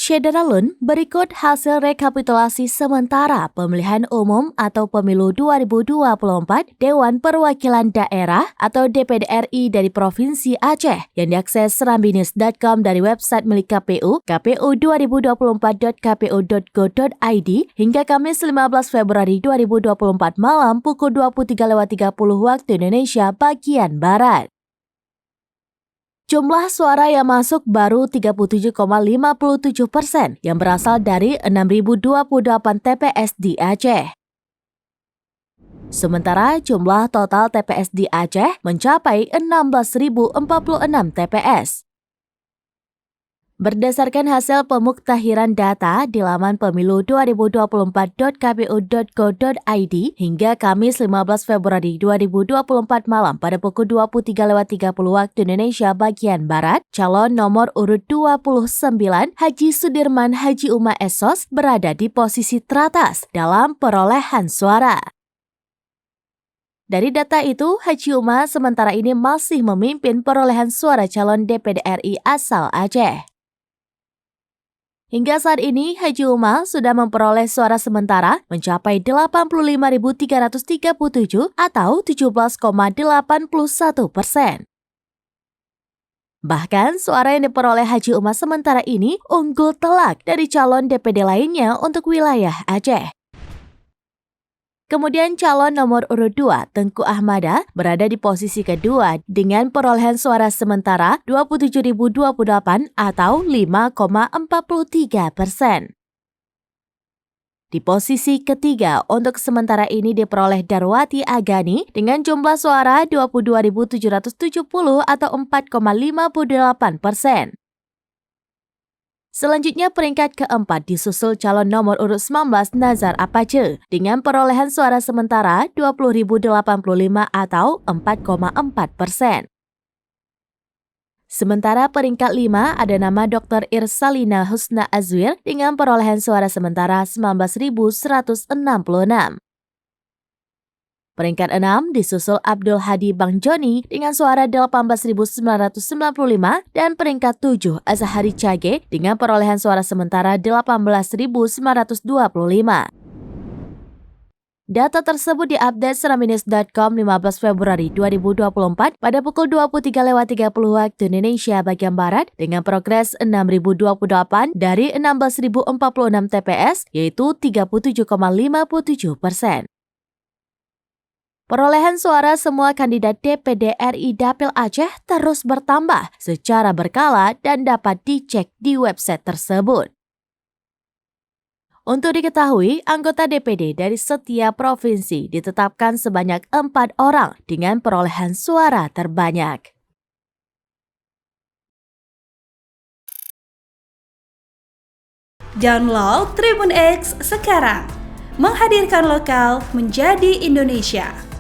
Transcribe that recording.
Syederalun, berikut hasil rekapitulasi sementara pemilihan umum atau pemilu 2024 Dewan Perwakilan Daerah atau DPD RI dari Provinsi Aceh yang diakses serambinews.com dari website milik KPU, kpu2024.kpu.go.id hingga Kamis 15 Februari 2024 malam pukul 23.30 waktu Indonesia bagian Barat. Jumlah suara yang masuk baru 37,57% yang berasal dari 6.028 TPS di Aceh. Sementara jumlah total TPS di Aceh mencapai 16.046 TPS. Berdasarkan hasil pemuktahiran data di laman pemilu2024.kpu.go.id hingga Kamis 15 Februari 2024 malam pada pukul 23.30 waktu Indonesia bagian Barat, calon nomor urut 29 Haji Sudirman Haji Uma Esos berada di posisi teratas dalam perolehan suara. Dari data itu, Haji Uma sementara ini masih memimpin perolehan suara calon DPD RI asal Aceh. Hingga saat ini, Haji Uma sudah memperoleh suara sementara mencapai 85.337 atau 17,81%. Bahkan, suara yang diperoleh Haji Uma sementara ini unggul telak dari calon DPD lainnya untuk wilayah Aceh. Kemudian calon nomor urut 2, Tengku Ahmada, berada di posisi kedua dengan perolehan suara sementara 27.028 atau 5,43%. Di posisi ketiga untuk sementara ini diperoleh Darwati Agani dengan jumlah suara 22.770 atau 4,58%. Selanjutnya peringkat keempat disusul calon nomor urut 19 Nazar Apace dengan perolehan suara sementara 20.085 atau 4,4%. Sementara peringkat 5 ada nama Dr. Irsalina Husna Azwir dengan perolehan suara sementara 19.166. Peringkat 6 disusul Abdul Hadi Bang Joni dengan suara 18.995 dan peringkat 7 Azhari Cage dengan perolehan suara sementara 18.925. Data tersebut diupdate serambinews.com 15 Februari 2024 pada pukul 23.30 waktu Indonesia bagian Barat dengan progres 6.028 dari 16.046 TPS yaitu 37,57%. Perolehan suara semua kandidat DPD RI Dapil Aceh terus bertambah secara berkala dan dapat dicek di website tersebut. Untuk diketahui, anggota DPD dari setiap provinsi ditetapkan sebanyak 4 orang dengan perolehan suara terbanyak. Download Tribun X sekarang, menghadirkan lokal menjadi Indonesia.